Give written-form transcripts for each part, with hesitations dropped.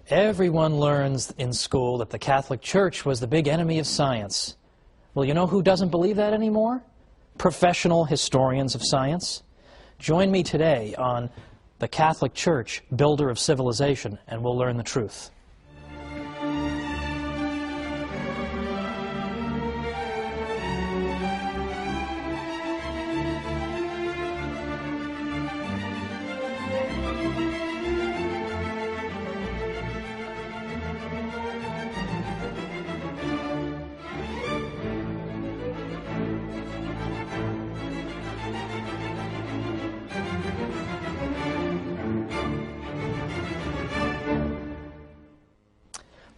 Everyone learns in school that the Catholic Church was the big enemy of science. Well, you know who doesn't believe that anymore? Professional historians of science. Join me today on the Catholic Church, Builder of Civilization, and we'll learn the truth.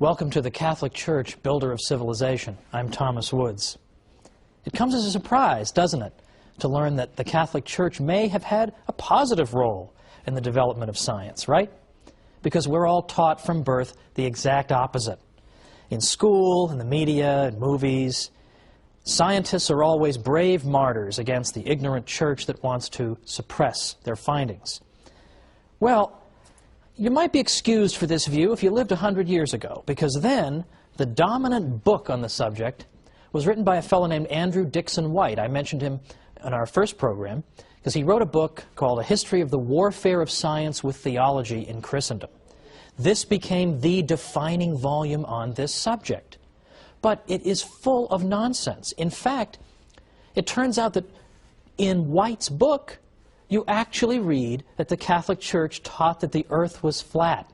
Welcome to the Catholic Church, Builder of Civilization. I'm Thomas Woods. It comes as a surprise, doesn't it, to learn that the Catholic Church may have had a positive role in the development of science, right? Because we're all taught from birth the exact opposite. In school, in the media, in movies, scientists are always brave martyrs against the ignorant church that wants to suppress their findings. Well, you might be excused for this view if you lived 100 years ago, because then the dominant book on the subject was written by a fellow named Andrew Dixon White. I mentioned him in our first program because he wrote a book called A History of the Warfare of Science with Theology in Christendom. This became the defining volume on this subject. But it is full of nonsense. In fact, it turns out that in White's book, you actually read that the Catholic Church taught that the earth was flat.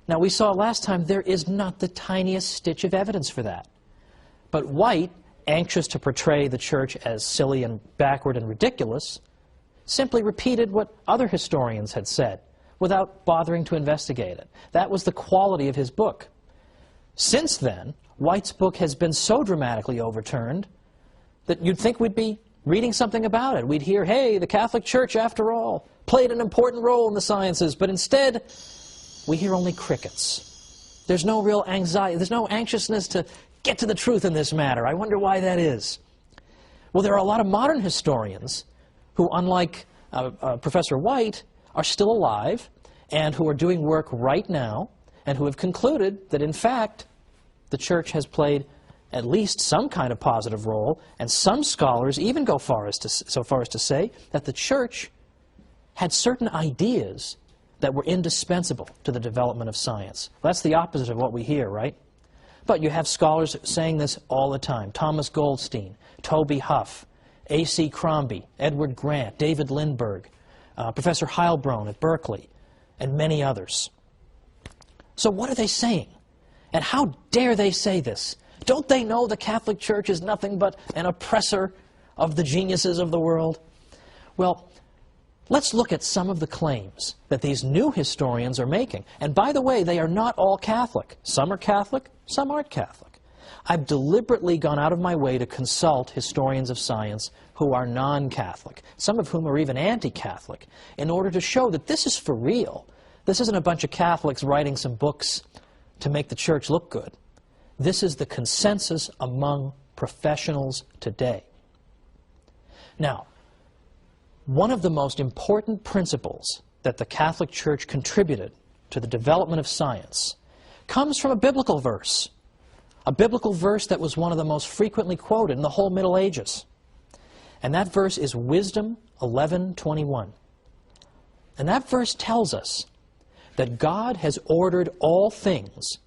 Now, we saw last time there is not the tiniest stitch of evidence for that. But White, anxious to portray the church as silly and backward and ridiculous, simply repeated what other historians had said without bothering to investigate it. That was the quality of his book. Since then, White's book has been so dramatically overturned that you'd think we'd be reading something about it. We'd hear, hey, the Catholic Church, after all, played an important role in the sciences, but instead, we hear only crickets. There's no real anxiety, there's no anxiousness to get to the truth in this matter. I wonder why that is. Well, there are a lot of modern historians who, unlike Professor White, are still alive and who are doing work right now and who have concluded that, in fact, the Church has played at least some kind of positive role, and some scholars even go so far as to say that the Church had certain ideas that were indispensable to the development of science. Well, that's the opposite of what we hear, right? But you have scholars saying this all the time. Thomas Goldstein, Toby Huff, A.C. Crombie, Edward Grant, David Lindbergh, Professor Heilbronn at Berkeley, and many others. So what are they saying? And how dare they say this? Don't they know the Catholic Church is nothing but an oppressor of the geniuses of the world? Well, let's look at some of the claims that these new historians are making. And by the way, they are not all Catholic. Some are Catholic, some aren't Catholic. I've deliberately gone out of my way to consult historians of science who are non-Catholic, some of whom are even anti-Catholic, in order to show that this is for real. This isn't a bunch of Catholics writing some books to make the Church look good. This is the consensus among professionals today. Now, one of the most important principles that the Catholic Church contributed to the development of science comes from a biblical verse that was one of the most frequently quoted in the whole Middle Ages. And that verse is Wisdom 11:21. And that verse tells us that God has ordered all things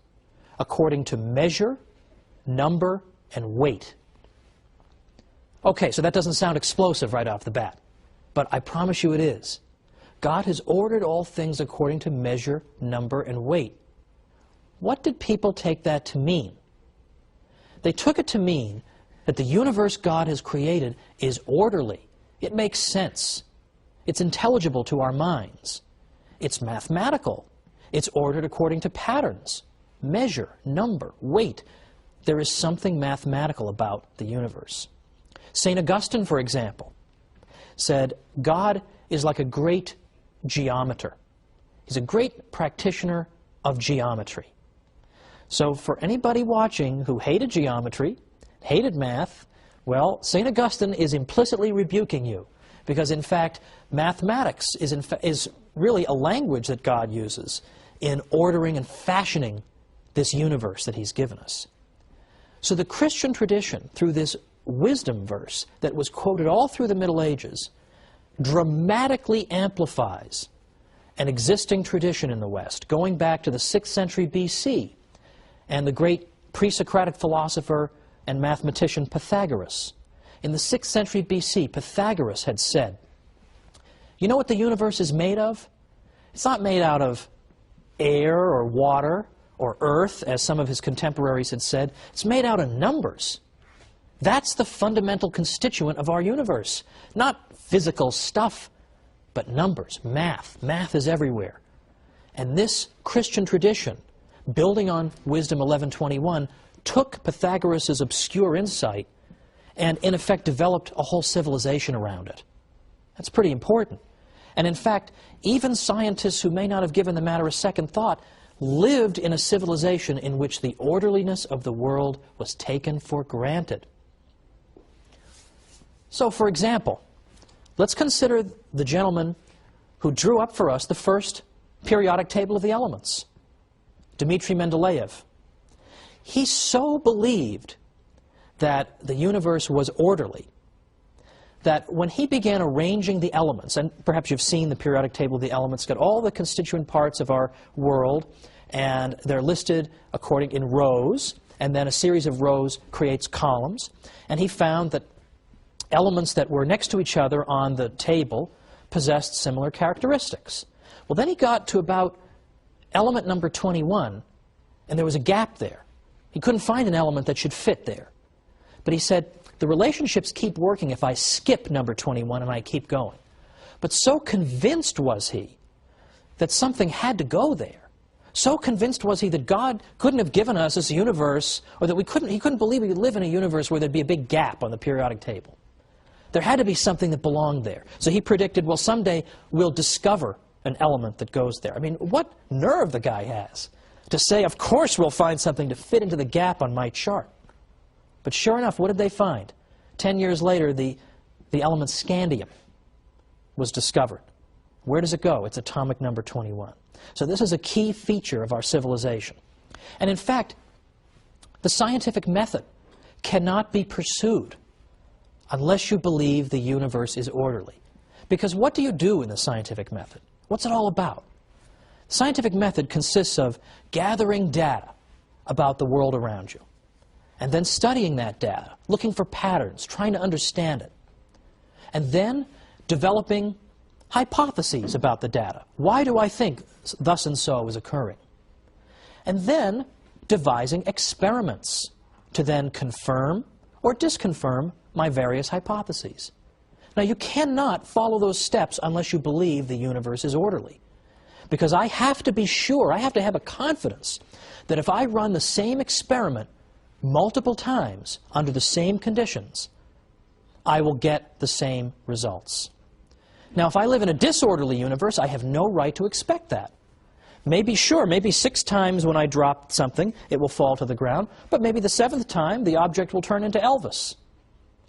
according to measure, number, and weight. Okay, so that doesn't sound explosive right off the bat, but I promise you it is. God has ordered all things according to measure, number, and weight. What did people take that to mean? They took it to mean that the universe God has created is orderly. It makes sense. It's intelligible to our minds. It's mathematical. It's ordered according to patterns. Measure, number, weight. There is something mathematical about the universe. St. Augustine, for example, said God is like a great geometer. He's a great practitioner of geometry. So for anybody watching who hated geometry, hated math, well, St. Augustine is implicitly rebuking you because, in fact, mathematics is really a language that God uses. in ordering and fashioning this universe that he's given us. So the Christian tradition, through this wisdom verse that was quoted all through the Middle Ages, dramatically amplifies an existing tradition in the West, going back to the 6th century BC and the great pre-Socratic philosopher and mathematician Pythagoras. In the 6th century BC, Pythagoras had said, you know what the universe is made of? It's not made out of air or water or earth, as some of his contemporaries had said. It's made out of numbers. That's the fundamental constituent of our universe. Not physical stuff, but numbers, math. Math is everywhere. And this Christian tradition, building on Wisdom 11:21, took Pythagoras' obscure insight and, in effect, developed a whole civilization around it. That's pretty important. And in fact, even scientists who may not have given the matter a second thought lived in a civilization in which the orderliness of the world was taken for granted. So, for example, let's consider the gentleman who drew up for us the first periodic table of the elements, Dmitri Mendeleev. He so believed that the universe was orderly that when he began arranging the elements, and perhaps you've seen the periodic table of the elements, got all the constituent parts of our world, and they're listed according in rows, and then a series of rows creates columns. And he found that elements that were next to each other on the table possessed similar characteristics. Well, then he got to about element number 21, and there was a gap there. He couldn't find an element that should fit there. But he said, the relationships keep working if I skip number 21 and I keep going. But so convinced was he that something had to go there. So convinced was he that God couldn't have given us this universe, or that he couldn't believe we could live in a universe where there'd be a big gap on the periodic table. There had to be something that belonged there. So he predicted, well, someday we'll discover an element that goes there. I mean, what nerve the guy has to say, of course we'll find something to fit into the gap on my chart. But sure enough, what did they find? 10 years later, the element scandium was discovered. Where does it go? It's atomic number 21. So this is a key feature of our civilization. And in fact, the scientific method cannot be pursued unless you believe the universe is orderly. Because what do you do in the scientific method? What's it all about? The scientific method consists of gathering data about the world around you, and then studying that data, looking for patterns, trying to understand it, and then developing hypotheses about the data. Why do I think thus and so is occurring? And then devising experiments to then confirm or disconfirm my various hypotheses. Now, you cannot follow those steps unless you believe the universe is orderly. Because I have to be sure, I have to have a confidence that if I run the same experiment multiple times under the same conditions, I will get the same results. Now, if I live in a disorderly universe, I have no right to expect that. Maybe 6 times when I drop something, it will fall to the ground, but maybe the 7th time, the object will turn into Elvis.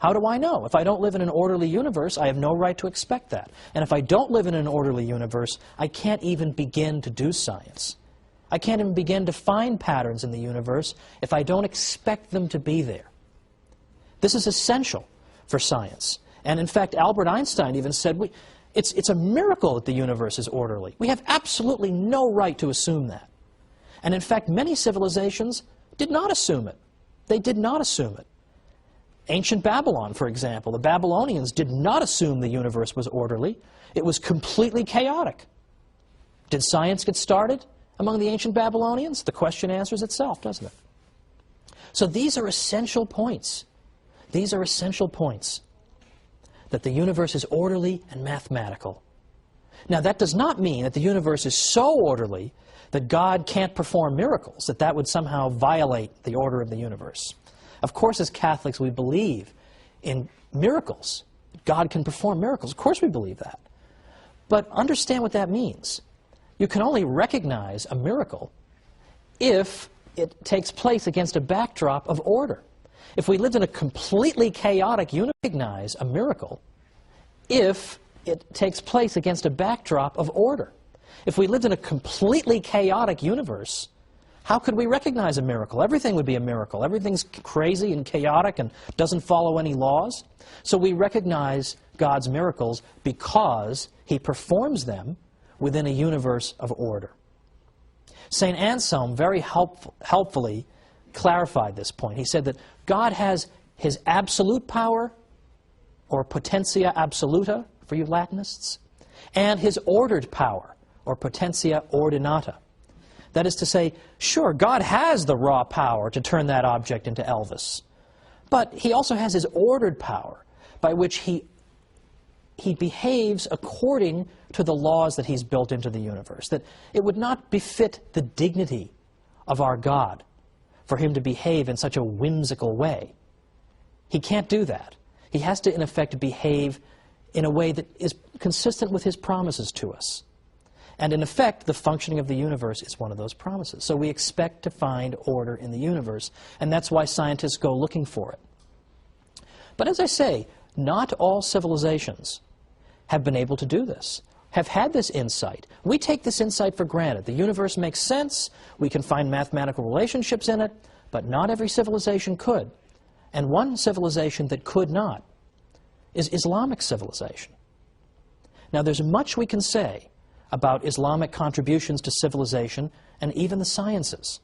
How do I know? If I don't live in an orderly universe, I have no right to expect that. And if I don't live in an orderly universe, I can't even begin to do science. I can't even begin to find patterns in the universe if I don't expect them to be there. This is essential for science. And in fact, Albert Einstein even said, it's a miracle that the universe is orderly. We have absolutely no right to assume that. And in fact, many civilizations did not assume it. They did not assume it. Ancient Babylon, for example, the Babylonians did not assume the universe was orderly. It was completely chaotic. Did science get started among the ancient Babylonians? The question answers itself, doesn't it? So these are essential points. These are essential points. That the universe is orderly and mathematical. Now, that does not mean that the universe is so orderly that God can't perform miracles, that would somehow violate the order of the universe. Of course, as Catholics, we believe in miracles. God can perform miracles. Of course we believe that. But understand what that means. You can only recognize a miracle if it takes place against a backdrop of order. If we lived in a completely chaotic universe, recognize a miracle if it takes place against a backdrop of order. If we lived in a completely chaotic universe, how could we recognize a miracle? Everything would be a miracle. Everything's crazy and chaotic and doesn't follow any laws. So we recognize God's miracles because He performs them within a universe of order. St. Anselm very helpfully clarified this point. He said that God has His absolute power, or potentia absoluta for you Latinists, and His ordered power, or potentia ordinata. That is to say, sure, God has the raw power to turn that object into Elvis, but He also has His ordered power by which He behaves according to the laws that He's built into the universe, that it would not befit the dignity of our God for Him to behave in such a whimsical way. He can't do that. He has to, in effect, behave in a way that is consistent with His promises to us. And in effect, the functioning of the universe is one of those promises. So we expect to find order in the universe, and that's why scientists go looking for it. But as I say, not all civilizations have been able to do this, have had this insight. We take this insight for granted. The universe makes sense, we can find mathematical relationships in it, but not every civilization could. And one civilization that could not is Islamic civilization. Now, there's much we can say about Islamic contributions to civilization and even the sciences.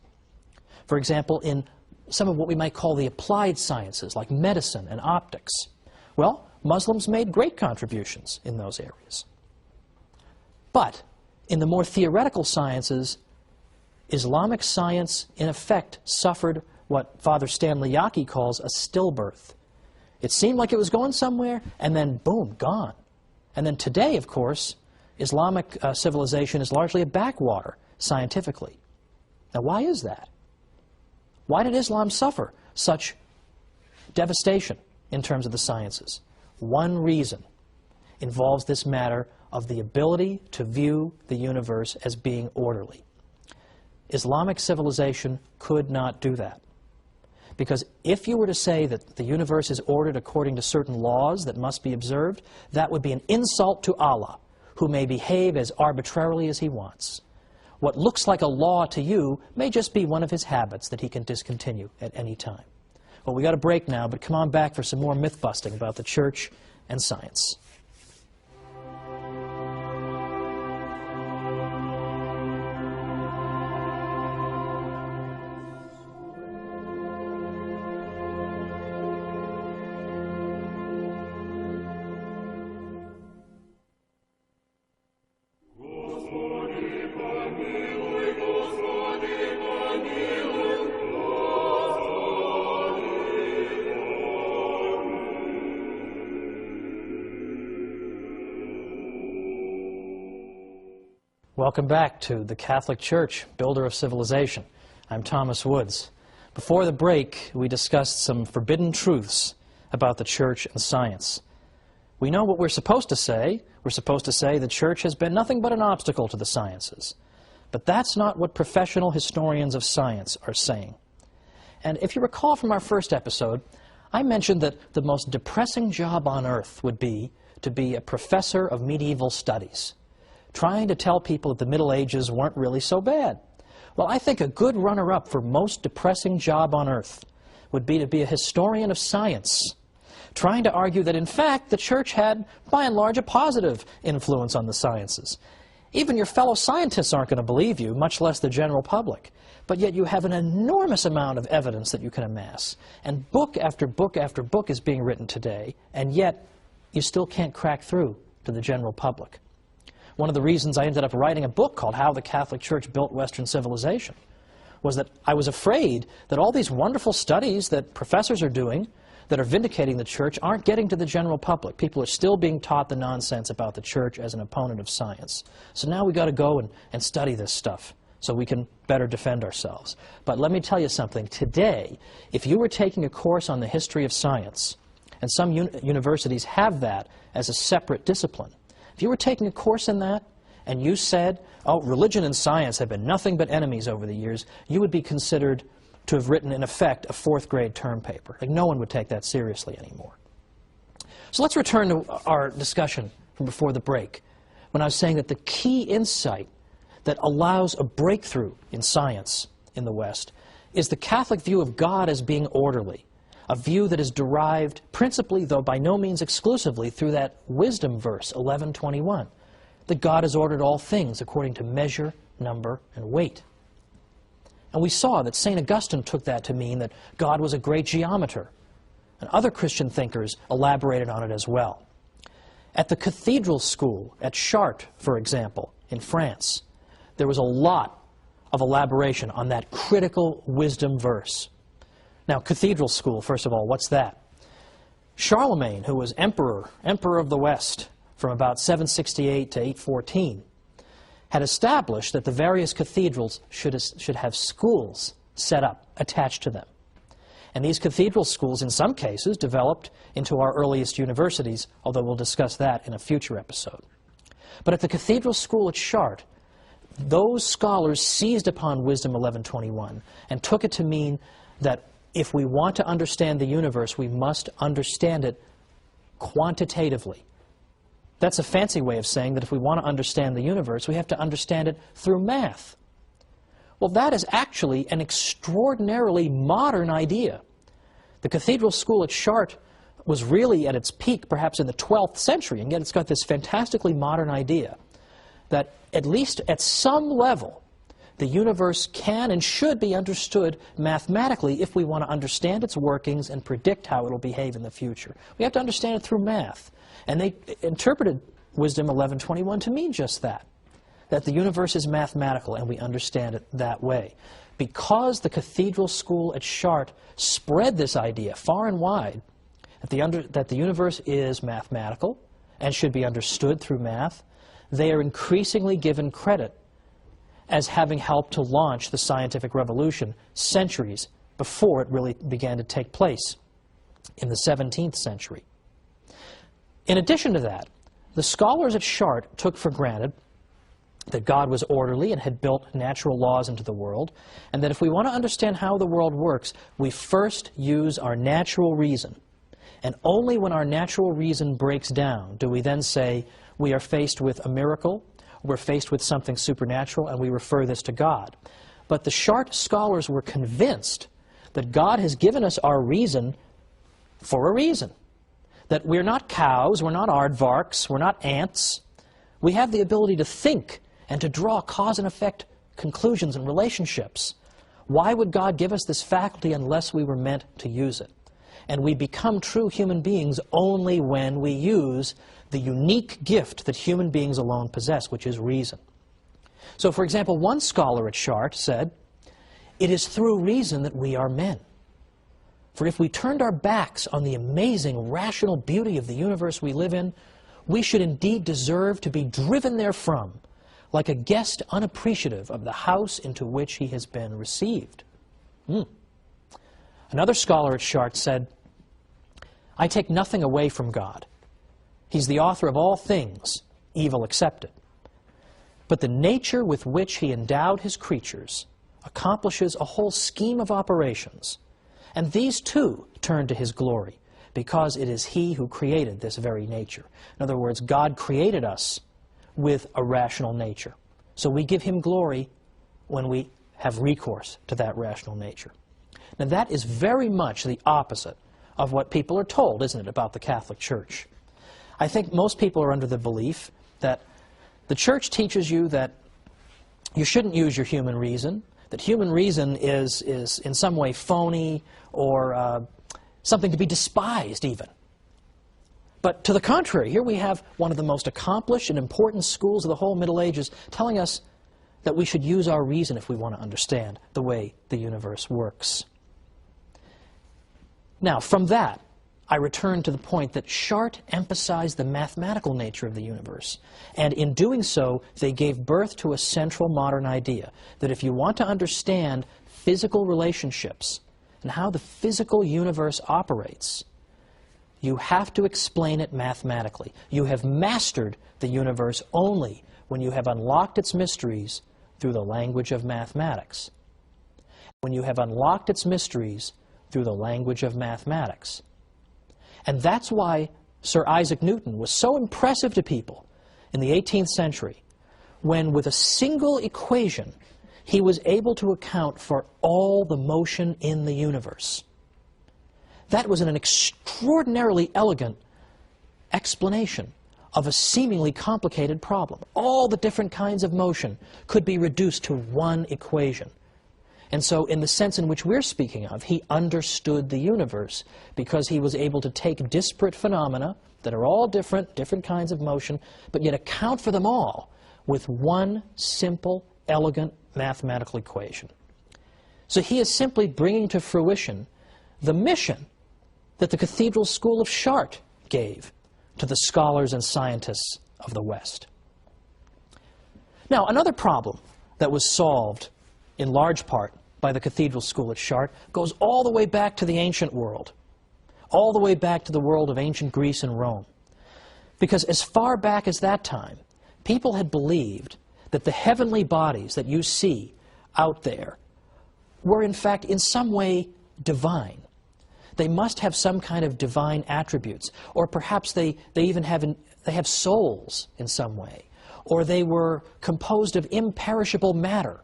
For example, in some of what we might call the applied sciences, like medicine and optics. Well, Muslims made great contributions in those areas. But in the more theoretical sciences, Islamic science, in effect, suffered what Father Stanley Yaki calls a stillbirth. It seemed like it was going somewhere, and then, boom, gone. And then today, of course, Islamic civilization is largely a backwater, scientifically. Now, why is that? Why did Islam suffer such devastation in terms of the sciences? One reason involves this matter of the ability to view the universe as being orderly. Islamic civilization could not do that. Because if you were to say that the universe is ordered according to certain laws that must be observed, that would be an insult to Allah, who may behave as arbitrarily as He wants. What looks like a law to you may just be one of His habits that He can discontinue at any time. Well, we got a break now, but come on back for some more myth-busting about the church and science. Welcome back to the Catholic Church, Builder of Civilization. I'm Thomas Woods. Before the break, we discussed some forbidden truths about the church and science. We know what we're supposed to say. We're supposed to say the church has been nothing but an obstacle to the sciences. But that's not what professional historians of science are saying. And if you recall from our first episode, I mentioned that the most depressing job on earth would be to be a professor of medieval studies, trying to tell people that the Middle Ages weren't really so bad. Well, I think a good runner-up for most depressing job on earth would be to be a historian of science, trying to argue that, in fact, the church had, by and large, a positive influence on the sciences. Even your fellow scientists aren't going to believe you, much less the general public. But yet you have an enormous amount of evidence that you can amass. And book after book after book is being written today, and yet you still can't crack through to the general public. One of the reasons I ended up writing a book called How the Catholic Church Built Western Civilization was that I was afraid that all these wonderful studies that professors are doing that are vindicating the church aren't getting to the general public. People are still being taught the nonsense about the church as an opponent of science. So now we've got to go and study this stuff so we can better defend ourselves. But let me tell you something. Today, if you were taking a course on the history of science, and some universities have that as a separate discipline, if you were taking a course in that, and you said, oh, religion and science have been nothing but enemies over the years, you would be considered to have written, in effect, a fourth-grade term paper. Like, no one would take that seriously anymore. So let's return to our discussion from before the break, when I was saying that the key insight that allows a breakthrough in science in the West is the Catholic view of God as being orderly, a view that is derived principally, though by no means exclusively, through that wisdom verse, 11:21, that God has ordered all things according to measure, number, and weight. And we saw that St. Augustine took that to mean that God was a great geometer, and other Christian thinkers elaborated on it as well. At the cathedral school at Chartres, for example, in France, there was a lot of elaboration on that critical wisdom verse. Now, cathedral school, first of all, what's that? Charlemagne, who was emperor of the West from about 768 to 814, had established that the various cathedrals should have schools set up, attached to them. And these cathedral schools, in some cases, developed into our earliest universities, although we'll discuss that in a future episode. But at the cathedral school at Chartres, those scholars seized upon Wisdom 11:21 and took it to mean that if we want to understand the universe, we must understand it quantitatively. That's a fancy way of saying that if we want to understand the universe, we have to understand it through math. Well, that is actually an extraordinarily modern idea. The cathedral school at Chartres was really at its peak perhaps in the 12th century, and yet it's got this fantastically modern idea that at least at some level the universe can and should be understood mathematically if we want to understand its workings and predict how it will behave in the future. We have to understand it through math. And they interpreted Wisdom 11:21 to mean just that the universe is mathematical and we understand it that way. Because the cathedral school at Chartres spread this idea far and wide, that the universe is mathematical and should be understood through math, they are increasingly given credit as having helped to launch the scientific revolution centuries before it really began to take place in the 17th century. In addition to that, the scholars at Chartres took for granted that God was orderly and had built natural laws into the world, and that if we want to understand how the world works, we first use our natural reason. And only when our natural reason breaks down do we then say we are faced with a miracle, we're faced with something supernatural, and we refer this to God. But the Chartres scholars were convinced that God has given us our reason for a reason. That we're not cows, we're not aardvarks, we're not ants. We have the ability to think and to draw cause and effect conclusions and relationships. Why would God give us this faculty unless we were meant to use it? And we become true human beings only when we use the unique gift that human beings alone possess, which is reason. So, for example, one scholar at Chartres said, "It is through reason that we are men. For if we turned our backs on the amazing rational beauty of the universe we live in, we should indeed deserve to be driven therefrom, like a guest unappreciative of the house into which he has been received." Another scholar at Chartres said, "I take nothing away from God. He's the author of all things, evil excepted. But the nature with which he endowed his creatures accomplishes a whole scheme of operations, and these too turn to his glory, because it is he who created this very nature." In other words, God created us with a rational nature. So we give him glory when we have recourse to that rational nature. Now that is very much the opposite of what people are told, isn't it, about the Catholic Church? I think most people are under the belief that the Church teaches you that you shouldn't use your human reason, that human reason is in some way phony or something to be despised even. But to the contrary, here we have one of the most accomplished and important schools of the whole Middle Ages telling us that we should use our reason if we want to understand the way the universe works. Now, from that, I return to the point that Chartres emphasized the mathematical nature of the universe, and in doing so, they gave birth to a central modern idea, that if you want to understand physical relationships and how the physical universe operates, you have to explain it mathematically. You have mastered the universe only when you have unlocked its mysteries through the language of mathematics. When you have unlocked its mysteries through the language of mathematics. And that's why Sir Isaac Newton was so impressive to people in the 18th century, when with a single equation he was able to account for all the motion in the universe. That was an extraordinarily elegant explanation of a seemingly complicated problem. All the different kinds of motion could be reduced to one equation. And so in the sense in which we're speaking of, he understood the universe because he was able to take disparate phenomena that are all different kinds of motion, but yet account for them all with one simple, elegant mathematical equation. So he is simply bringing to fruition the mission that the Cathedral School of Chartres gave to the scholars and scientists of the West. Now, another problem that was solved in large part by the Cathedral School at Chartres goes all the way back to the ancient world, all the way back to the world of ancient Greece and Rome. Because as far back as that time, people had believed that the heavenly bodies that you see out there were in fact in some way divine. They must have some kind of divine attributes, or perhaps they even have souls in some way, or they were composed of imperishable matter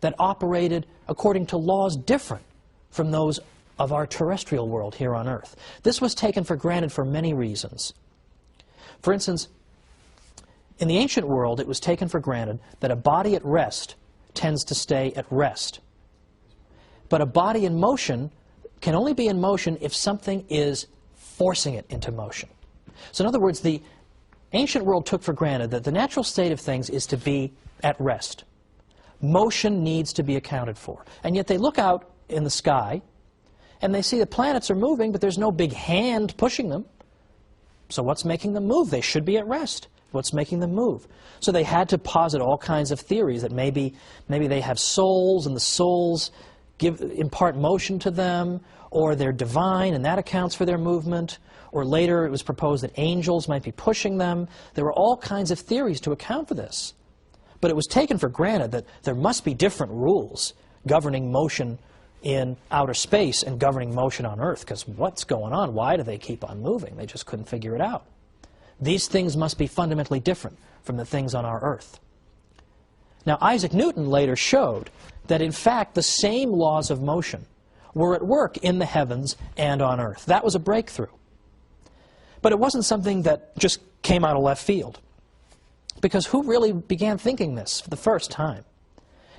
that operated according to laws different from those of our terrestrial world here on Earth. This was taken for granted for many reasons. For instance, in the ancient world, it was taken for granted that a body at rest tends to stay at rest. But a body in motion can only be in motion if something is forcing it into motion. So in other words, the ancient world took for granted that the natural state of things is to be at rest. Motion needs to be accounted for. And yet they look out in the sky and they see the planets are moving, but there's no big hand pushing them. So what's making them move? They should be at rest. What's making them move? So they had to posit all kinds of theories that maybe they have souls and the souls impart motion to them, or they're divine and that accounts for their movement, or later it was proposed that angels might be pushing them. There were all kinds of theories to account for this. But it was taken for granted that there must be different rules governing motion in outer space and governing motion on Earth, because what's going on? Why do they keep on moving? They just couldn't figure it out. These things must be fundamentally different from the things on our Earth. Now, Isaac Newton later showed that, in fact, the same laws of motion were at work in the heavens and on Earth. That was a breakthrough. But it wasn't something that just came out of left field. Because who really began thinking this for the first time?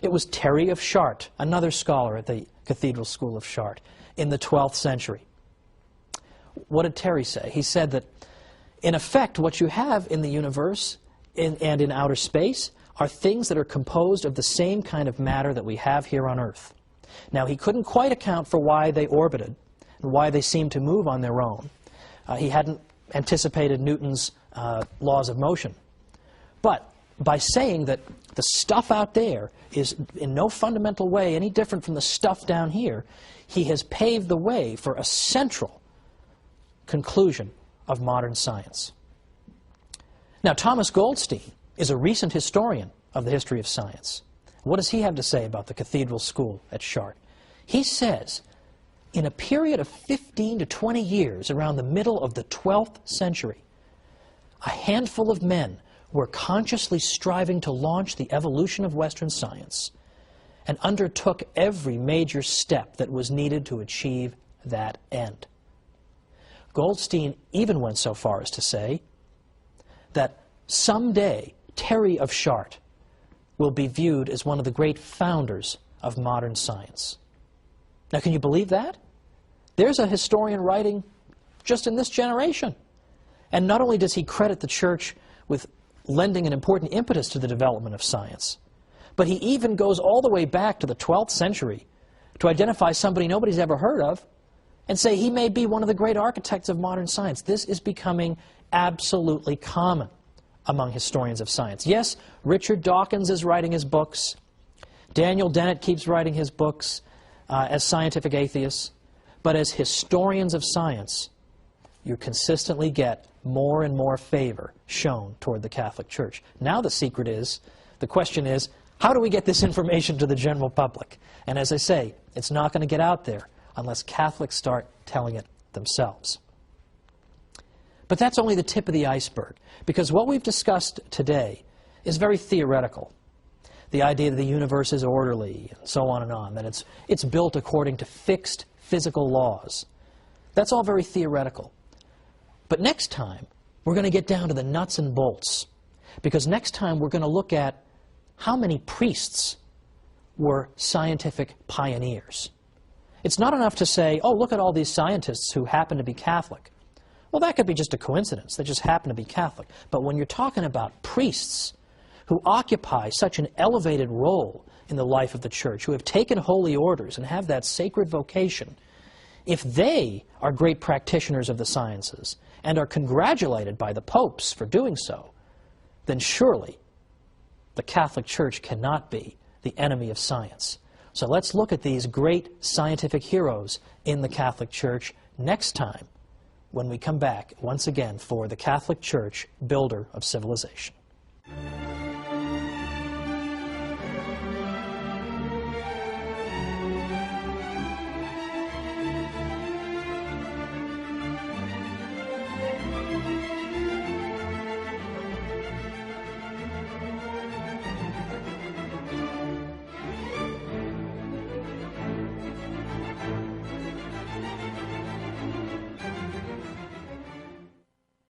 It was Terry of Chartres, another scholar at the Cathedral School of Chartres, in the 12th century. What did Terry say? He said that, in effect, what you have in the universe and in outer space are things that are composed of the same kind of matter that we have here on Earth. Now, he couldn't quite account for why they orbited and why they seemed to move on their own. He hadn't anticipated Newton's laws of motion. But by saying that the stuff out there is in no fundamental way any different from the stuff down here, he has paved the way for a central conclusion of modern science. Now, Thomas Goldstein is a recent historian of the history of science. What does he have to say about the Cathedral School at Chartres? He says, in a period of 15 to 20 years around the middle of the 12th century, a handful of men were consciously striving to launch the evolution of Western science and undertook every major step that was needed to achieve that end. Goldstein even went so far as to say that someday Terry of Chartres will be viewed as one of the great founders of modern science. Now, can you believe that? There's a historian writing just in this generation. And not only does he credit the Church with lending an important impetus to the development of science, but he even goes all the way back to the 12th century to identify somebody nobody's ever heard of and say he may be one of the great architects of modern science. This is becoming absolutely common among historians of science. Yes, Richard Dawkins is writing his books. Daniel Dennett keeps writing his books as scientific atheists. But as historians of science, you consistently get more and more favor shown toward the Catholic Church. Now the question is, how do we get this information to the general public? And as I say, it's not going to get out there unless Catholics start telling it themselves. But that's only the tip of the iceberg, because what we've discussed today is very theoretical. The idea that the universe is orderly, and so on, that it's built according to fixed physical laws. That's all very theoretical. But next time, we're going to get down to the nuts and bolts, because next time we're going to look at how many priests were scientific pioneers. It's not enough to say, oh, look at all these scientists who happen to be Catholic. Well, that could be just a coincidence. They just happen to be Catholic. But when you're talking about priests who occupy such an elevated role in the life of the church, who have taken holy orders and have that sacred vocation, if they are great practitioners of the sciences and are congratulated by the popes for doing so, then surely the Catholic Church cannot be the enemy of science. So let's look at these great scientific heroes in the Catholic Church next time when we come back once again for the Catholic Church, builder of civilization.